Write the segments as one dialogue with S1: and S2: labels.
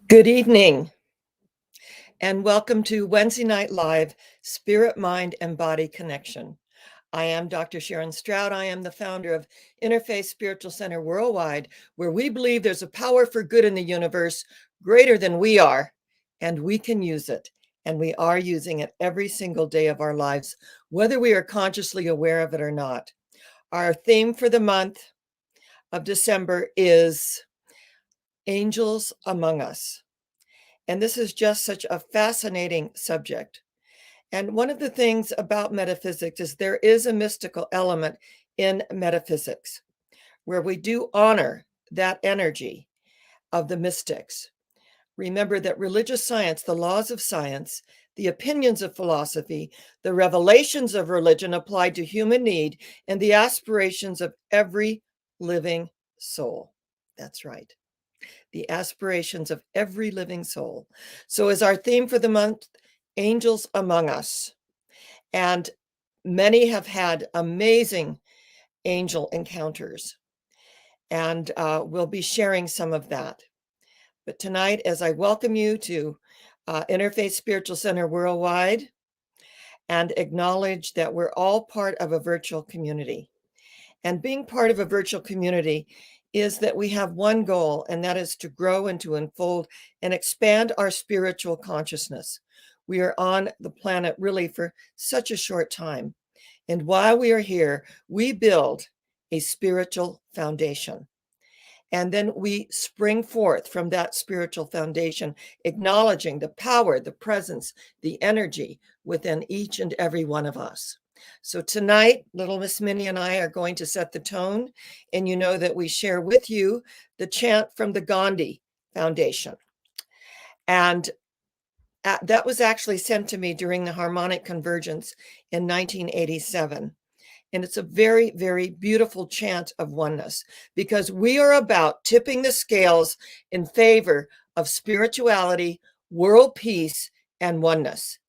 S1: Good evening, and welcome to Wednesday Night Live Spirit, Mind, and Body Connection. I am Dr. Sharon Stroud. I am the founder of Interfaith Spiritual Center Worldwide, where we believe there's a power for good in the universe greater than we are, and we can use it. And we are using it every single day of our lives, whether we are consciously aware of it or not. Our theme for the month of December is Angels Among Us. And this is just such a fascinating subject. And one of the things about metaphysics is there is a mystical element in metaphysics where we do honor that energy of the mystics. Remember that religious science, the laws of science, the opinions of philosophy, the revelations of religion applied to human need and the aspirations of every living soul. That's right. The aspirations of every living soul. So is our theme for the month, Angels Among Us. And many have had amazing angel encounters. And we'll be sharing some of that. But tonight, as I welcome you to Interfaith Spiritual Center Worldwide and acknowledge that we're all part of a virtual community. And being part of a virtual community is that we have one goal, and that is to grow and to unfold and expand our spiritual consciousness. We are on the planet really for such a short time. And while we are here, we build a spiritual foundation. And then we spring forth from that spiritual foundation, acknowledging the power, the presence, the energy within each and every one of us. So tonight, little Miss Minnie and I are going to set the tone. And you know that we share with you the chant from the Gandhi Foundation. And that was actually sent to me during the harmonic convergence in 1987. And it's a very, very beautiful chant of oneness because we are about tipping the scales in favor of spirituality, world peace, and oneness.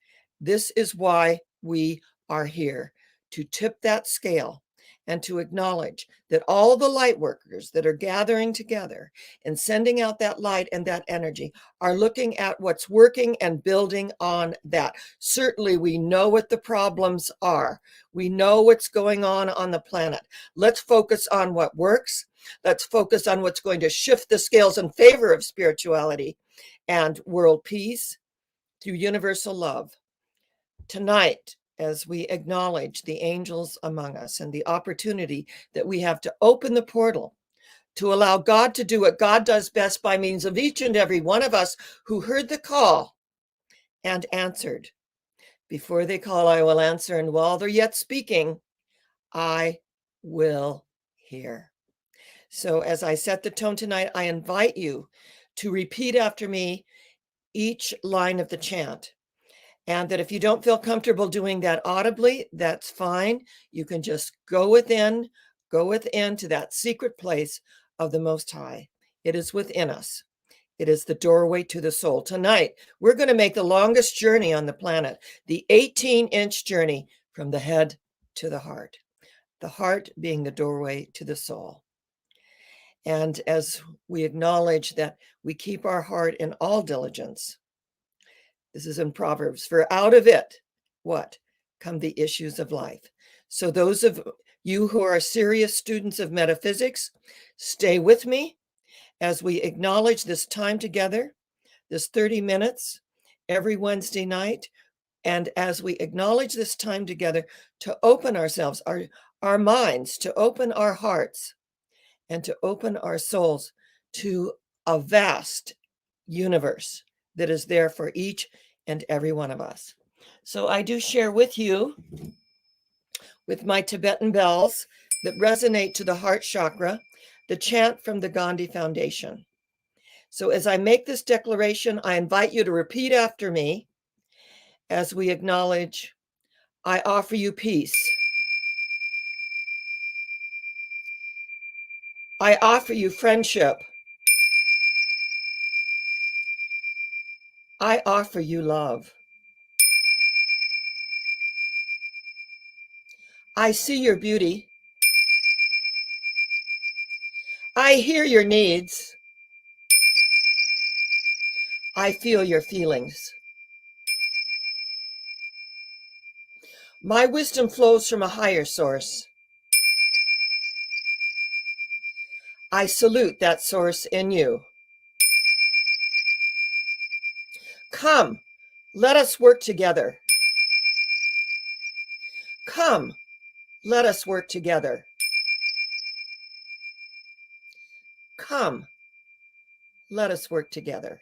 S1: This is why we are here, to tip that scale and to acknowledge that all the light workers that are gathering together and sending out that light and that energy are looking at what's working and building on that. Certainly, we know what the problems are. We know what's going on the planet. Let's focus on what works. Let's focus on what's going to shift the scales in favor of spirituality and world peace through universal love. Tonight, as we acknowledge the angels among us and the opportunity that we have to open the portal to allow God to do what God does best by means of each and every one of us who heard the call and answered. Before they call, I will answer, and while they're yet speaking, I will hear. So as I set the tone tonight, I invite you to repeat after me each line of the chant. And that if you don't feel comfortable doing that audibly, that's fine. You can just go within to that secret place of the Most High. It is within us. It is the doorway to the soul. Tonight, we're going to make the longest journey on the planet, the 18-inch journey from the head to the heart being the doorway to the soul. And as we acknowledge that we keep our heart in all diligence, this is in Proverbs, for out of it, what? Come the issues of life. So those of you who are serious students of metaphysics, stay with me as we acknowledge this time together, this 30 minutes every Wednesday night. And as we acknowledge this time together to open ourselves, our minds, to open our hearts, and to open our souls to a vast universe that is there for each and every one of us. So I do share with you, with my Tibetan bells that resonate to the heart chakra, the chant from the Gandhi Foundation. So as I make this declaration, I invite you to repeat after me as we acknowledge, I offer you peace. I offer you friendship. I offer you love. I see your beauty. I hear your needs. I feel your feelings. My wisdom flows from a higher source. I salute that source in you. Come, let us work together. Come, let us work together. Come, let us work together.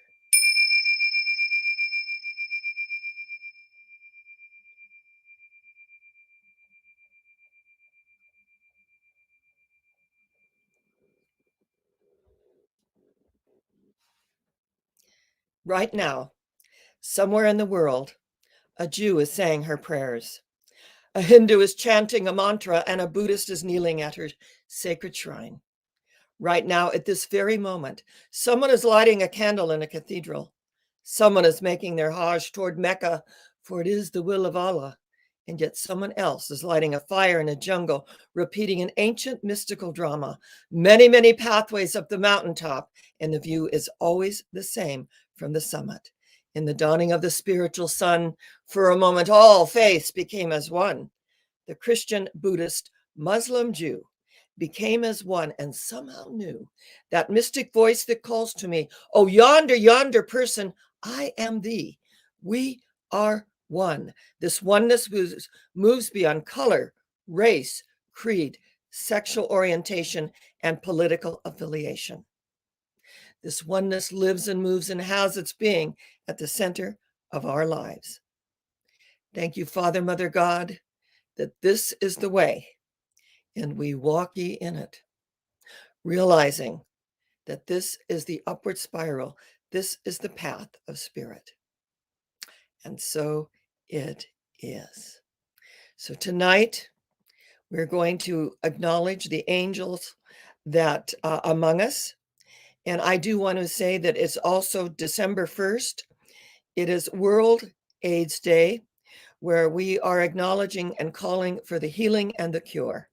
S1: Right now, somewhere in the world, a Jew is saying her prayers. A Hindu is chanting a mantra, and a Buddhist is kneeling at her sacred shrine. Right now, at this very moment, someone is lighting a candle in a cathedral. Someone is making their Hajj toward Mecca, for it is the will of Allah. And yet someone else is lighting a fire in a jungle, repeating an ancient mystical drama. Many, many pathways up the mountaintop, and the view is always the same from the summit. In the dawning of the spiritual sun, for a moment, all faiths became as one. The Christian, Buddhist, Muslim, Jew became as one and somehow knew that mystic voice that calls to me, oh, yonder, yonder person, I am thee. We are one. This oneness moves beyond color, race, creed, sexual orientation, and political affiliation. This oneness lives and moves and has its being at the center of our lives. Thank you, Father, Mother, God, that this is the way, and we walk ye in it, realizing that this is the upward spiral. This is the path of spirit. And so it is. So tonight, we're going to acknowledge the angels that among us. And I do want to say that it's also December 1st. It is World AIDS Day, where we are acknowledging and calling for the healing and the cure.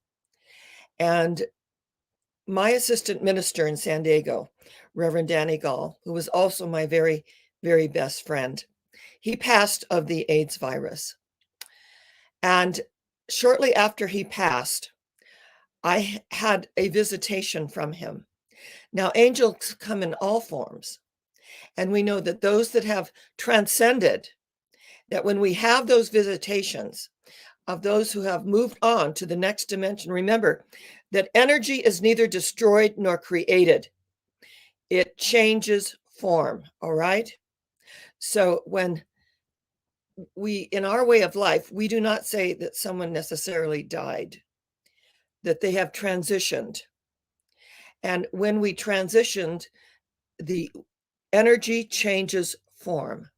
S1: And my assistant minister in San Diego, Reverend Danny Gall, who was also my very, very best friend, he passed of the AIDS virus. And shortly after he passed, I had a visitation from him. Now, angels come in all forms. And we know that those that have transcended, that when we have those visitations of those who have moved on to the next dimension, remember that energy is neither destroyed nor created. It changes form, all right? So when we, in our way of life, we do not say that someone necessarily died, that they have transitioned. And when we transitioned, the energy changes form.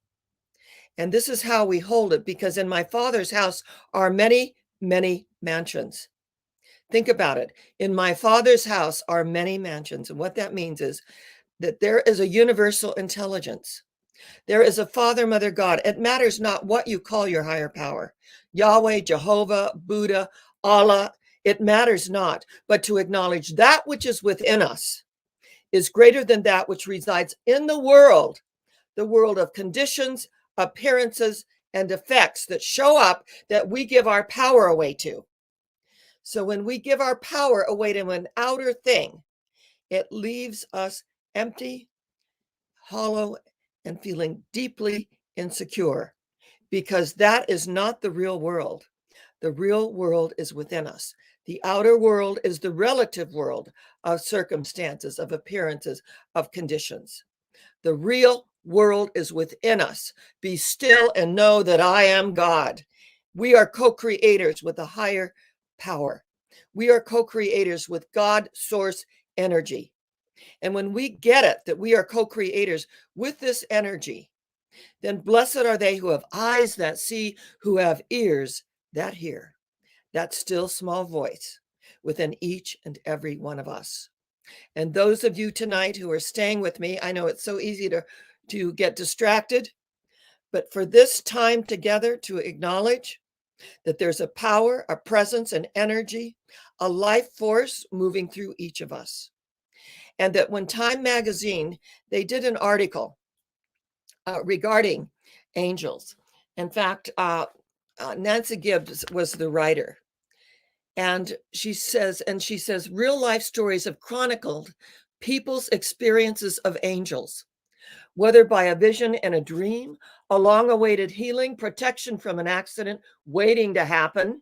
S1: And this is how we hold it, because in my Father's house are many, many mansions. Think about it. In my Father's house are many mansions. And what that means is that there is a universal intelligence. There is a Father, Mother, God. It matters not what you call your higher power, Yahweh, Jehovah, Buddha, Allah. It matters not, but to acknowledge that which is within us is greater than that which resides in the world of conditions, appearances, and effects that show up that we give our power away to. So when we give our power away to an outer thing, it leaves us empty, hollow, and feeling deeply insecure, because that is not the real world. The real world is within us. The outer world is the relative world of circumstances, of appearances, of conditions. The real world is within us. Be still and know that I am God. We are co-creators with a higher power. We are co-creators with God source energy. And when we get it, that we are co-creators with this energy, then blessed are they who have eyes that see, who have ears that hear. That still small voice within each and every one of us. And those of you tonight who are staying with me, I know it's so easy to get distracted, but for this time together to acknowledge that there's a power, a presence, an energy, a life force moving through each of us. And that when Time magazine, they did an article regarding angels. In fact, Nancy Gibbs was the writer. And she says, real life stories have chronicled people's experiences of angels, whether by a vision in a dream, a long awaited healing, protection from an accident waiting to happen.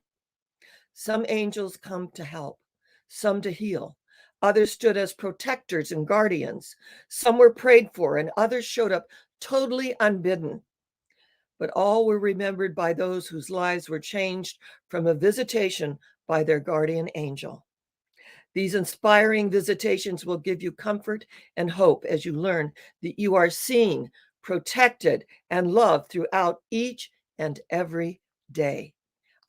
S1: Some angels come to help, some to heal. Others stood as protectors and guardians. Some were prayed for, and others showed up totally unbidden. But all were remembered by those whose lives were changed from a visitation by their guardian angel. These inspiring visitations will give you comfort and hope as you learn that you are seen, protected, and loved throughout each and every day.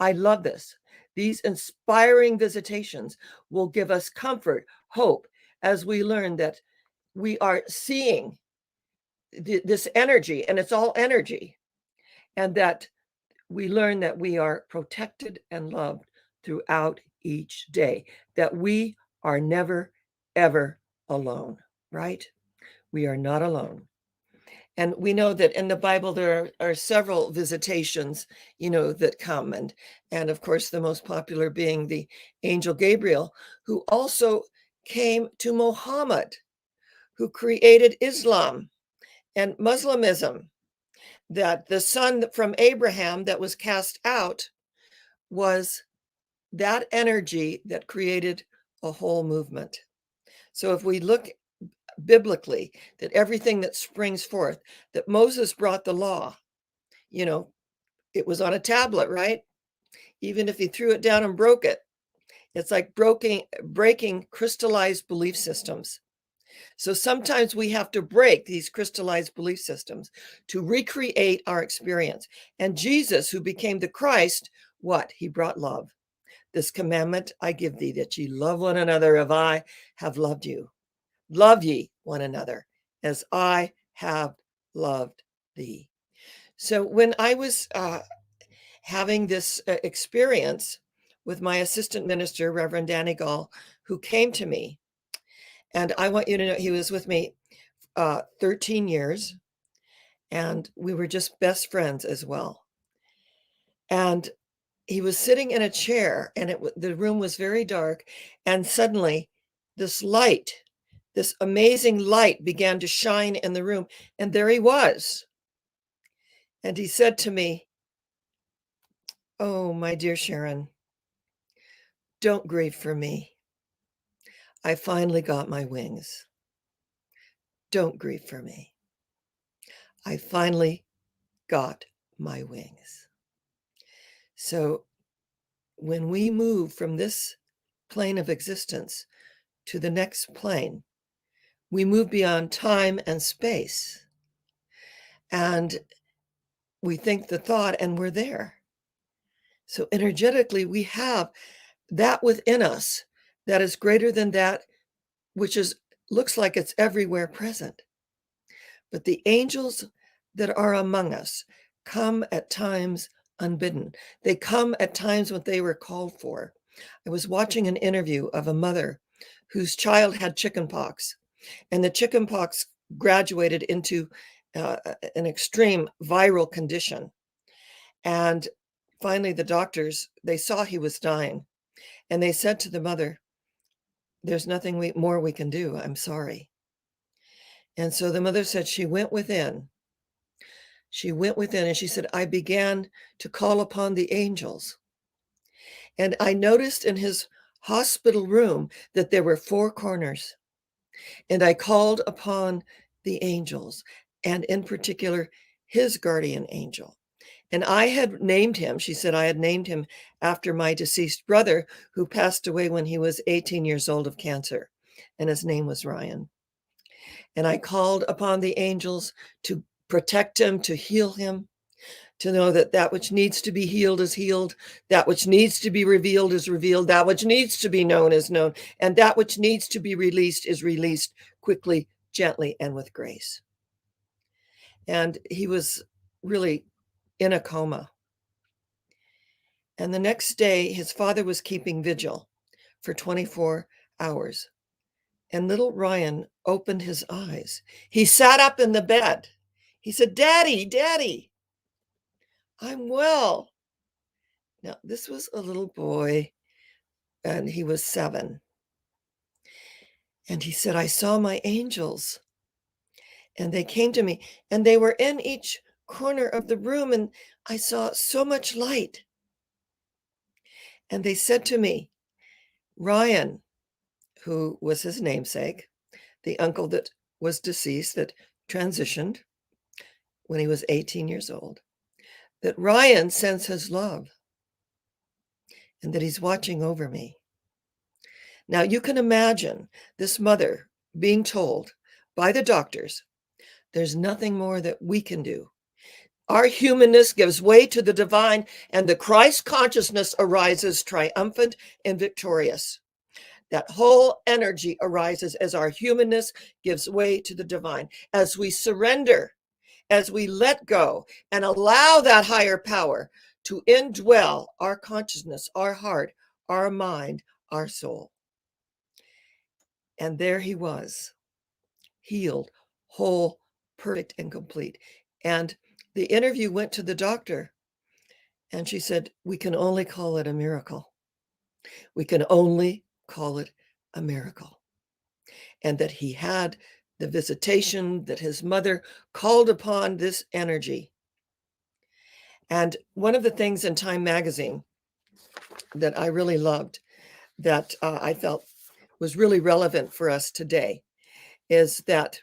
S1: I love this. These inspiring visitations will give us comfort, hope, as we learn that we are seeing this energy, and it's all energy, and that we learn that we are protected and loved throughout each day, that we are never, ever alone, right? We are not alone. And we know that in the Bible, there are several visitations, that come. And of course, the most popular being the angel Gabriel, who also came to Muhammad, who created Islam and Muslimism, that the son from Abraham that was cast out was that energy that created a whole movement. So if we look biblically, that everything that springs forth, that Moses brought the law, it was on a tablet, right? Even if he threw it down and broke it, it's like breaking crystallized belief systems. So sometimes we have to break these crystallized belief systems to recreate our experience. And Jesus, who became the Christ, what? He brought love. This commandment I give thee, that ye love one another as I have loved you. Love ye one another as I have loved thee. So when I was having this experience with my assistant minister, Reverend Danny Gall, who came to me, and I want you to know he was with me 13 years, and we were just best friends as well. And he was sitting in a chair, and the room was very dark, and suddenly this amazing light began to shine in the room, and there he was. And he said to me, "Oh, my dear Sharon, don't grieve for me. I finally got my wings. Don't grieve for me. I finally got my wings." So when we move from this plane of existence to the next plane, we move beyond time and space. And we think the thought and we're there. So energetically, we have that within us that is greater than that which looks like it's everywhere present. But the angels that are among us come at times unbidden. They come at times when they were called for. I was watching an interview of a mother whose child had chickenpox, and the chickenpox graduated into an extreme viral condition. And finally, the doctors, they saw he was dying, and they said to the mother, "There's nothing more we can do. I'm sorry." And so the mother said she went within. She went within and she said, "I began to call upon the angels. And I noticed in his hospital room that there were 4 corners. And I called upon the angels, and in particular, his guardian angel. And I had named him," she said, "I had named him after my deceased brother, who passed away when he was 18 years old of cancer. And his name was Ryan. And I called upon the angels to protect him, to heal him, to know that that which needs to be healed is healed, that which needs to be revealed is revealed, that which needs to be known is known, and that which needs to be released is released quickly, gently, and with grace." And he was really in a coma. And the next day, his father was keeping vigil for 24 hours. And little Ryan opened his eyes. He sat up in the bed. He said, "Daddy, Daddy, I'm well." Now, this was a little boy, and he was 7. And he said, "I saw my angels, and they came to me, and they were in each corner of the room, and I saw so much light. And they said to me, 'Ryan,'" who was his namesake, the uncle that was deceased, that transitioned when he was 18 years old, "that Ryan sends his love and that he's watching over me." Now, you can imagine this mother being told by the doctors, "There's nothing more that we can do." Our humanness gives way to the divine, and the Christ consciousness arises triumphant and victorious. That whole energy arises as our humanness gives way to the divine. As we surrender, as we let go and allow that higher power to indwell our consciousness, our heart, our mind, our soul. And there he was, healed, whole, perfect, and complete. And the interview went to the doctor, and she said, "We can only call it a miracle. We can only call it a miracle." And that he had the visitation, that his mother called upon this energy. And one of the things in Time magazine that I really loved, that I felt was really relevant for us today, is that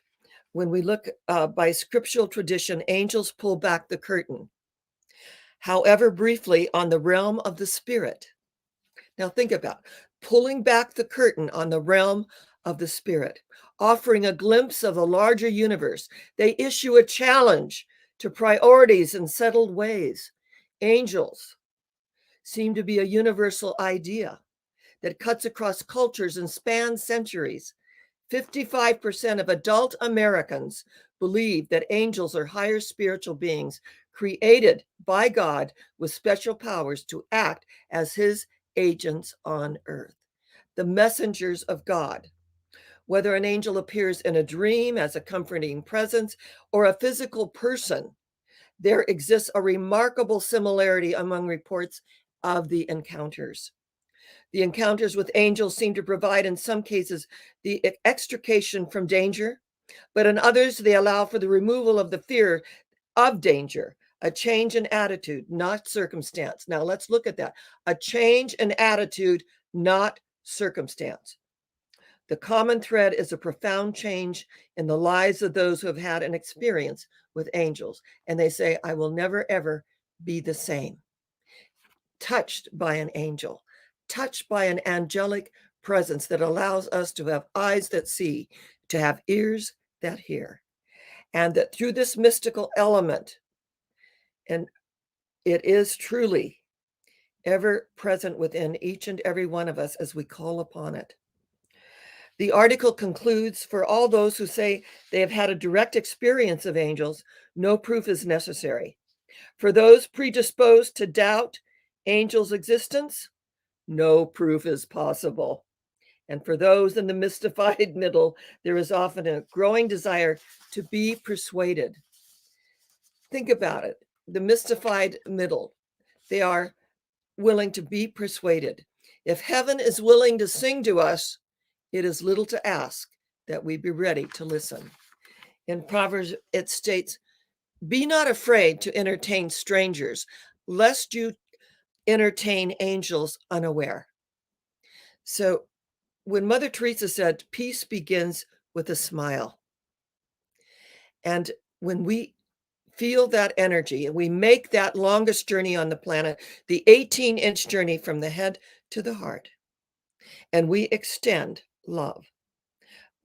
S1: when we look by scriptural tradition, angels pull back the curtain, however briefly, on the realm of the spirit. Now think about pulling back the curtain on the realm of the spirit, offering a glimpse of the larger universe. They issue a challenge to priorities and settled ways. Angels seem to be a universal idea that cuts across cultures and spans centuries. 55% of adult Americans believe that angels are higher spiritual beings created by God with special powers to act as his agents on earth, the messengers of God. Whether an angel appears in a dream as a comforting presence or a physical person, there exists a remarkable similarity among reports of the encounters. The encounters with angels seem to provide, in some cases, the extrication from danger, but in others, they allow for the removal of the fear of danger, a change in attitude, not circumstance. Now, let's look at that. A change in attitude, not circumstance. The common thread is a profound change in the lives of those who have had an experience with angels, and they say, "I will never, ever be the same." Touched by an angel, touched by an angelic presence that allows us to have eyes that see, to have ears that hear, and that through this mystical element, and it is truly ever present within each and every one of us as we call upon it. The article concludes, "For all those who say they have had a direct experience of angels, no proof is necessary. For those predisposed to doubt angels' existence, no proof is possible. And for those in the mystified middle, there is often a growing desire to be persuaded." Think about it. The mystified middle, they are willing to be persuaded. If heaven is willing to sing to us, it is little to ask that we be ready to listen. In Proverbs, it states, "Be not afraid to entertain strangers, lest you entertain angels unaware." So when Mother Teresa said, "Peace begins with a smile," and when we feel that energy and we make that longest journey on the planet, the 18-inch journey from the head to the heart, and we extend love,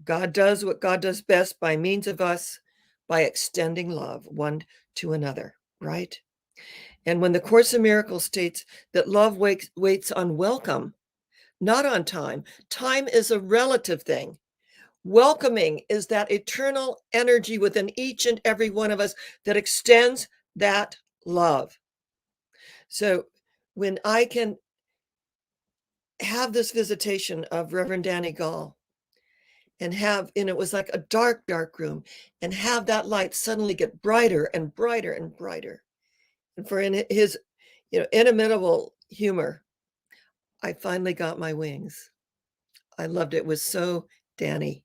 S1: God does what God does best by means of us, by extending love one to another, right? And when the Course in Miracles states that love waits on welcome, not on time, time is a relative thing. Welcoming is that eternal energy within each and every one of us that extends that love. So when I can have this visitation of Reverend Danny Gall, and it was like a dark, dark room, and have that light suddenly get brighter and brighter and brighter. And for in his, inimitable humor, I finally got my wings. I loved it. It was so Danny.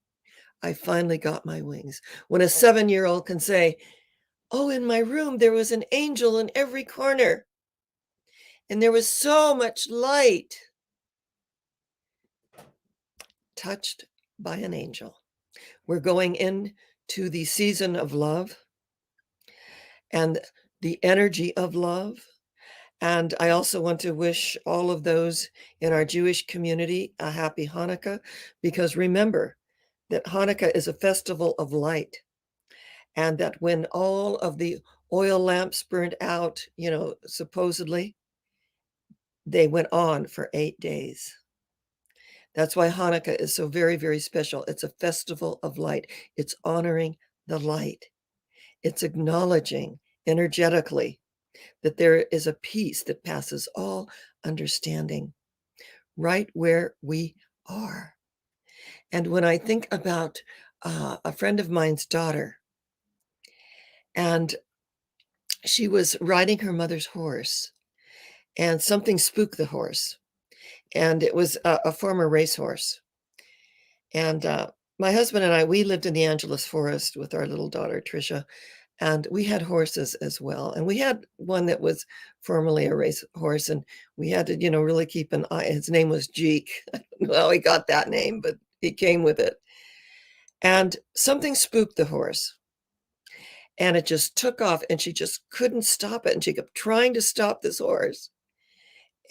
S1: I finally got my wings. When a 7-year-old can say, "Oh, in my room, there was an angel in every corner, and there was so much light." Touched by an angel. We're going into the season of love and the energy of love. And I also want to wish all of those in our Jewish community a happy Hanukkah, because remember that Hanukkah is a festival of light, and that when all of the oil lamps burned out, supposedly, they went on for 8 days. That's why Hanukkah is so very, very special. It's a festival of light. It's honoring the light. It's acknowledging energetically that there is a peace that passes all understanding right where we are. And when I think about a friend of mine's daughter, and she was riding her mother's horse, and something spooked the horse, and it was a former racehorse. And my husband and I, we lived in the Angeles forest with our little daughter, Trisha, and we had horses as well. And we had one that was formerly a race horse, and we had to, really keep an eye. His name was Jeek. I don't know how he got that name, but he came with it. And something spooked the horse, and it just took off, and she just couldn't stop it. And she kept trying to stop this horse,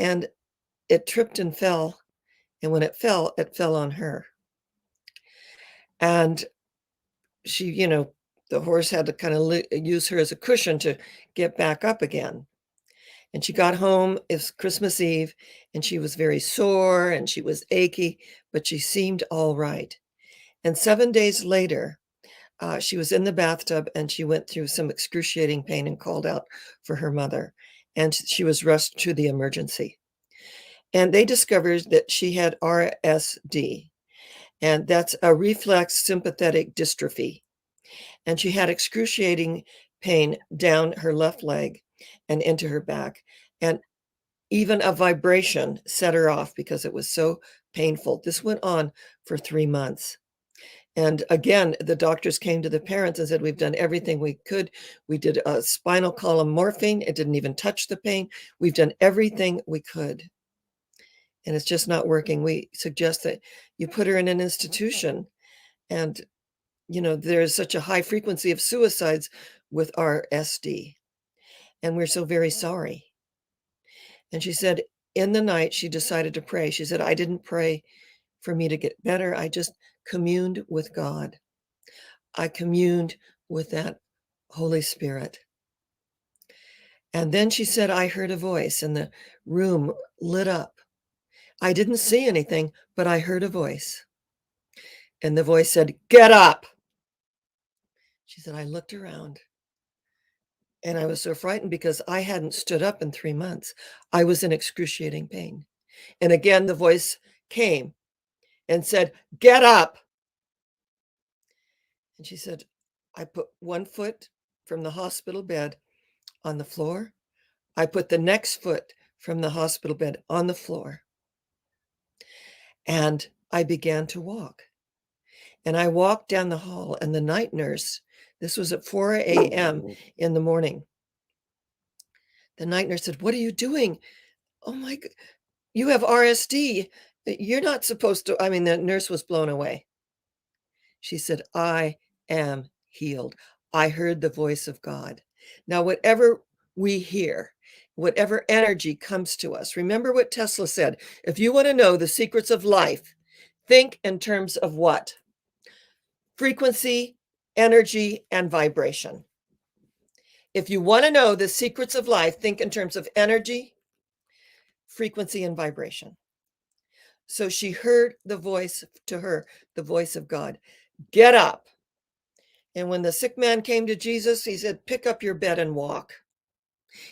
S1: and it tripped and fell. And when it fell on her. And she, the horse had to kind of use her as a cushion to get back up again. And she got home, it's Christmas Eve, and she was very sore and she was achy, but she seemed all right. And 7 days later, she was in the bathtub and she went through some excruciating pain and called out for her mother. And she was rushed to the emergency. And they discovered that she had RSD, and that's a reflex sympathetic dystrophy. And she had excruciating pain down her left leg and into her back. And even a vibration set her off because it was so painful. This went on for 3 months. And again, the doctors came to the parents and said, "We've done everything we could. We did a spinal column morphine. It didn't even touch the pain. We've done everything we could. And it's just not working. We suggest that you put her in an institution." And there's such a high frequency of suicides with our SD, and we're so very sorry. And she said in the night, she decided to pray. She said, "I didn't pray for me to get better. I just communed with God. I communed with that Holy Spirit." And then she said, "I heard a voice and the room lit up. I didn't see anything, but I heard a voice. And the voice said, 'Get up.'" She said, "I looked around and I was so frightened because I hadn't stood up in 3 months. I was in excruciating pain. And again, the voice came and said, 'Get up.'" And she said, "I put one foot from the hospital bed on the floor. I put the next foot from the hospital bed on the floor. And I began to walk. And I walked down the hall, and the night nurse, this was at 4 a.m. in the morning. The night nurse said, "What are you doing? Oh my God, you have RSD. You're not supposed to." I mean, the nurse was blown away. She said, "I am healed. I heard the voice of God." Now, whatever we hear, whatever energy comes to us, remember what Tesla said. If you want to know the secrets of life, think in terms of what? Frequency, energy, and vibration. If you want to know the secrets of life, think in terms of energy, frequency, and vibration. So she heard the voice to her, the voice of God, "Get up." And when the sick man came to Jesus, he said, "Pick up your bed and walk."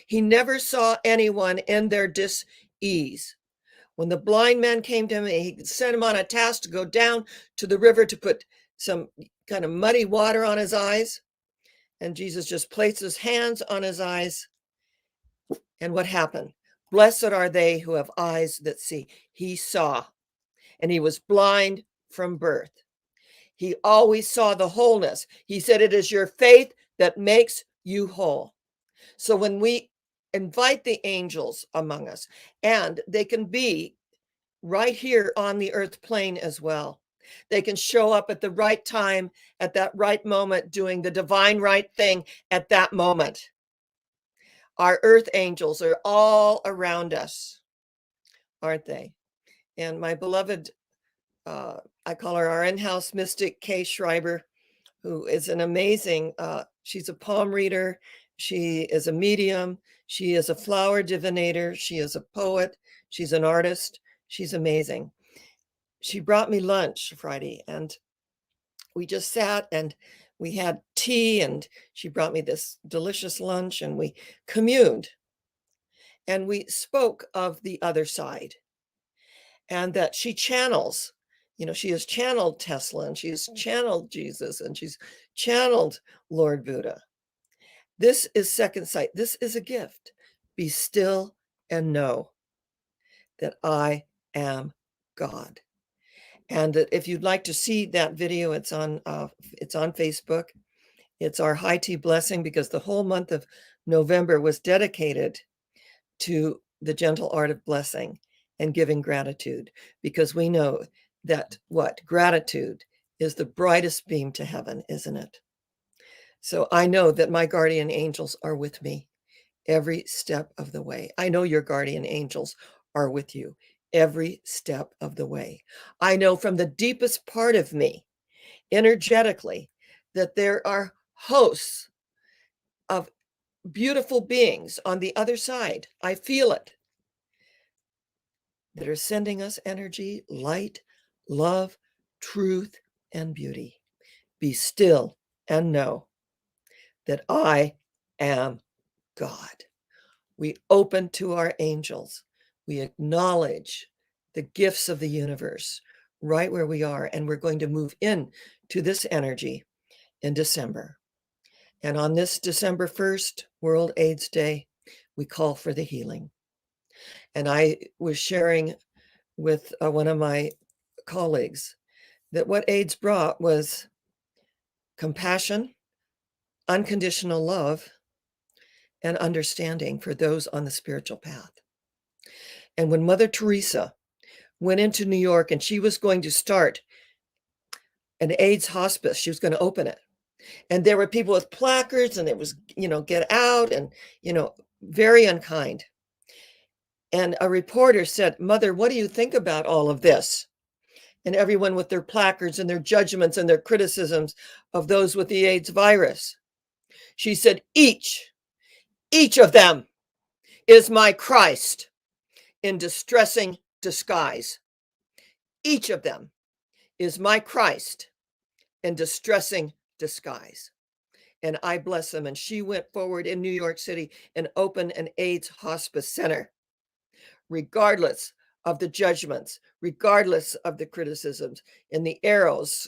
S1: He never saw anyone in their dis-ease. When the blind man came to him, he sent him on a task to go down to the river to put some kind of muddy water on his eyes. And Jesus just placed his hands on his eyes. And what happened? Blessed are they who have eyes that see. He saw, and he was blind from birth. He always saw the wholeness. He said, it is your faith that makes you whole. So when we invite the angels among us, and they can be right here on the earth plane as well. They can show up at the right time, at that right moment, doing the divine right thing at that moment. Our earth angels are all around us, aren't they? And my beloved, I call her our in-house mystic, Kay Schreiber, who is an amazing, she's a palm reader. She is a medium. She is a flower divinator. She is a poet. She's an artist. She's amazing. She brought me lunch Friday, and we just sat and we had tea, and she brought me this delicious lunch, and we communed. And we spoke of the other side, and that she channels, she has channeled Tesla, and she's channeled Jesus, and she's channeled Lord Buddha. This is second sight. This is a gift. Be still and know that I am God. And if you'd like to see that video, it's on Facebook. It's our high tea blessing, because the whole month of November was dedicated to the gentle art of blessing and giving gratitude, because we know that gratitude is the brightest beam to heaven, isn't it? So I know that my guardian angels are with me every step of the way. I know your guardian angels are with you every step of the way. I know from the deepest part of me, energetically, that there are hosts of beautiful beings on the other side. I feel it, that are sending us energy, light, love, truth, and beauty. Be still and know that I am God. We open to our angels. We acknowledge the gifts of the universe right where we are, and we're going to move in to this energy in December. And on this December 1st, World AIDS Day, we call for the healing. And I was sharing with one of my colleagues that what AIDS brought was compassion, unconditional love, and understanding for those on the spiritual path. And when Mother Teresa went into New York and she was going to start an AIDS hospice, she was going to open it. And there were people with placards, and it was, get out, and, very unkind. And a reporter said, Mother, what do you think about all of this? And everyone with their placards and their judgments and their criticisms of those with the AIDS virus. She said, each of them is my Christ in distressing disguise. Each of them is my Christ in distressing disguise. And I bless them. And she went forward in New York City and opened an AIDS hospice center, regardless of the judgments, regardless of the criticisms and the arrows,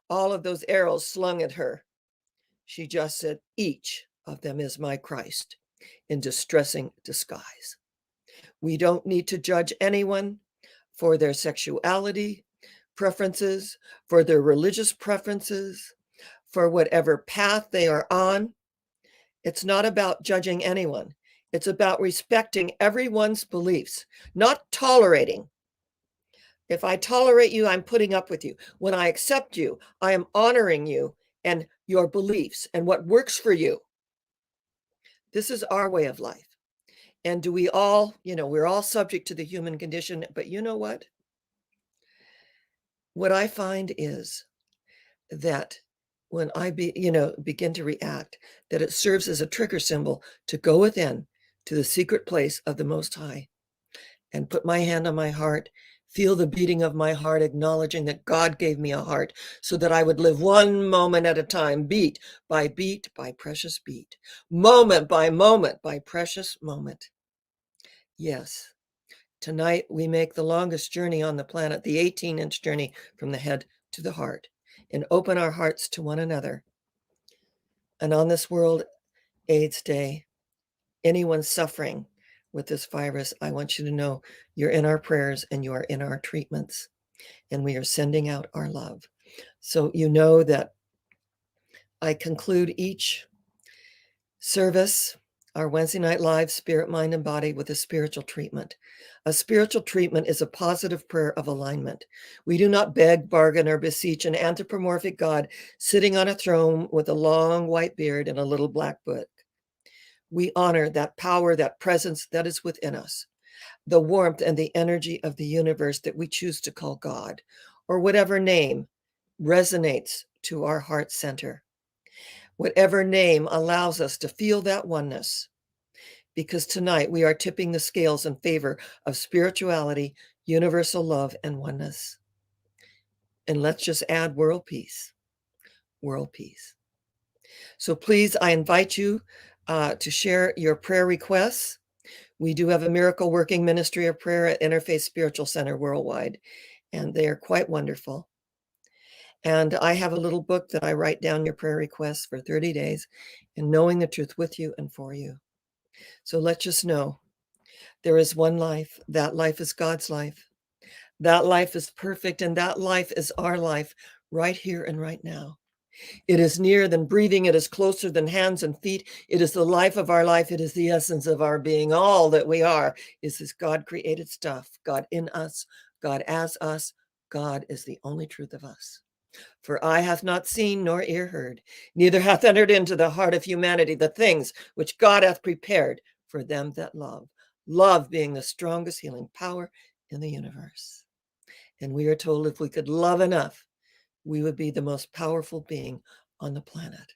S1: all of those arrows slung at her. She just said, each of them is my Christ in distressing disguise. We don't need to judge anyone for their sexuality preferences, for their religious preferences, for whatever path they are on. It's not about judging anyone. It's about respecting everyone's beliefs, not tolerating. If I tolerate you, I'm putting up with you. When I accept you, I am honoring you and your beliefs and what works for you. This is our way of life. And do we all, we're all subject to the human condition, but you know what? What I find is that when I begin to react, that it serves as a trigger symbol to go within to the secret place of the Most High and put my hand on my heart, feel the beating of my heart, acknowledging that God gave me a heart so that I would live one moment at a time, beat by precious beat, moment by precious moment. Yes, Tonight, we make the longest journey on the planet, the 18-inch journey from the head to the heart, and open our hearts to one another. And on this World AIDS Day, anyone suffering with this virus, I want you to know you're in our prayers and you are in our treatments, and we are sending out our love. So you know that I conclude each service, our Wednesday Night Live, Spirit, Mind, and Body, with a spiritual treatment. A spiritual treatment is a positive prayer of alignment. We do not beg, bargain, or beseech an anthropomorphic God sitting on a throne with a long white beard and a little black book. We honor that power, that presence that is within us, the warmth and the energy of the universe that we choose to call God, or whatever name resonates to our heart center. Whatever name allows us to feel that oneness, because tonight we are tipping the scales in favor of spirituality, universal love, and oneness. And let's just add world peace, world peace. So please, I invite you to share your prayer requests. We do have a miracle working ministry of prayer at Interfaith Spiritual Center worldwide, and they are quite wonderful. And I have a little book that I write down your prayer requests for 30 days and knowing the truth with you and for you. So let's just know there is one life. That life is God's life. That life is perfect, and that life is our life right here and right now. It is nearer than breathing. It is closer than hands and feet. It is the life of our life. It is the essence of our being. All that we are is this God-created stuff. God in us, God as us. God is the only truth of us. For eye hath not seen nor ear heard, neither hath entered into the heart of humanity the things which God hath prepared for them that love. Love being the strongest healing power in the universe. And we are told if we could love enough, we would be the most powerful being on the planet.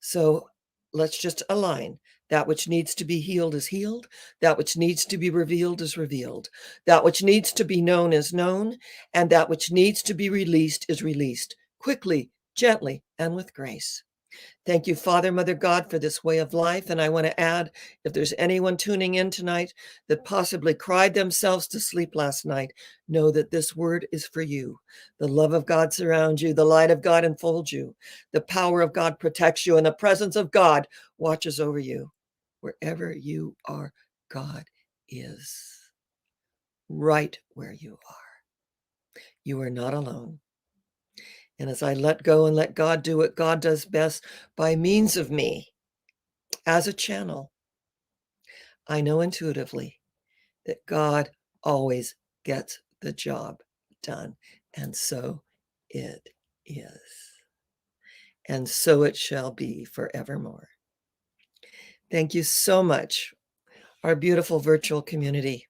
S1: So let's just align. That which needs to be healed is healed. That which needs to be revealed is revealed. That which needs to be known is known. And that which needs to be released is released quickly, gently, and with grace. Thank you, Father, Mother God, for this way of life. And I want to add, if there's anyone tuning in tonight that possibly cried themselves to sleep last night, know that this word is for you. The love of God surrounds you. The light of God enfolds you. The power of God protects you. And the presence of God watches over you. Wherever you are, God is right where you are. You are not alone. And as I let go and let God do what God does best by means of me as a channel, I know intuitively that God always gets the job done. And so it is. And so it shall be forevermore. Thank you so much, our beautiful virtual community.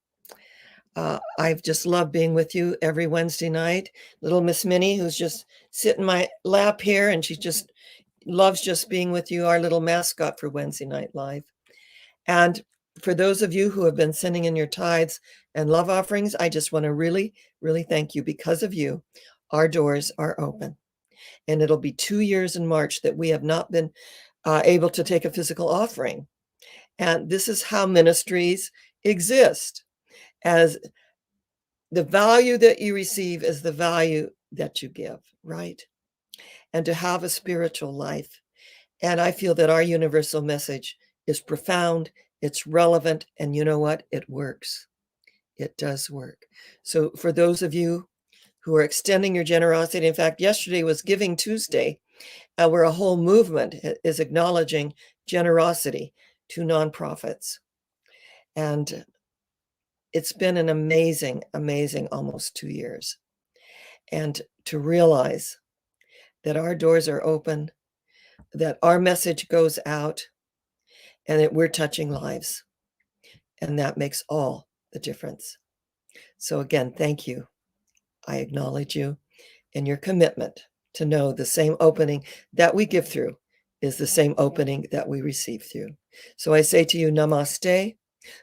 S1: I've just loved being with you every Wednesday night. Little Miss Minnie, who's just sitting in my lap here, and she just loves just being with you, our little mascot for Wednesday Night Live. And for those of you who have been sending in your tithes and love offerings, I just want to really, really thank you. Because of you, our doors are open. And it'll be 2 years in March that we have not been able to take a physical offering. And this is how ministries exist. As the value that you receive is the value that you give, right? And to have a spiritual life. And I feel that our universal message is profound, it's relevant, and you know what? It works. It does work. So for those of you who are extending your generosity, in fact, yesterday was Giving Tuesday, where a whole movement is acknowledging generosity to nonprofits. And it's been an amazing, amazing almost 2 years. And to realize that our doors are open, that our message goes out, and that we're touching lives. And that makes all the difference. So again, thank you. I acknowledge you and your commitment to know the same opening that we give through is the same opening that we receive through. So I say to you, namaste.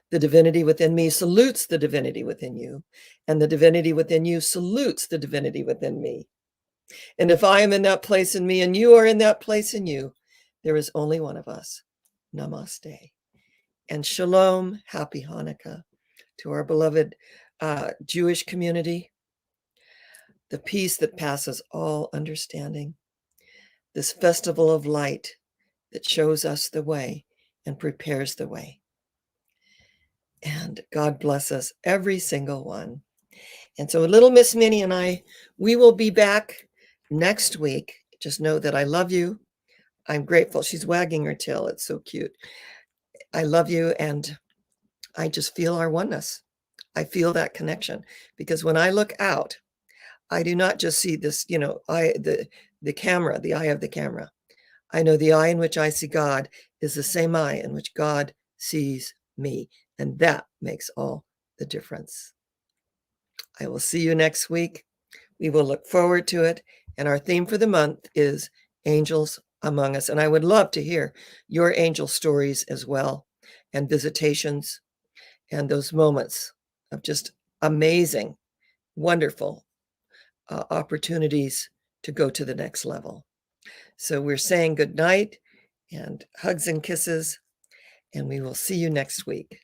S1: The divinity within me salutes the divinity within you, and the divinity within you salutes the divinity within me. And if I am in that place in me and you are in that place in you, there is only one of us. Namaste. And shalom, happy Hanukkah. to our beloved Jewish community, the peace that passes all understanding, this festival of light that shows us the way and prepares the way. And God bless us, every single one. And so little Miss Minnie and I, we will be back next week. Just know that I love you. I'm grateful. She's wagging her tail. It's so cute. I love you, and I just feel our oneness. I feel that connection, because when I look out, I do not just see this, the camera, the eye of the camera. I know the eye in which I see God is the same eye in which God sees me, and that makes all the difference. I will see you next week. We will look forward to it, and our theme for the month is Angels Among Us, and I would love to hear your angel stories as well, and visitations, and those moments of just amazing, wonderful opportunities to go to the next level. So we're saying good night and hugs and kisses, and we will see you next week.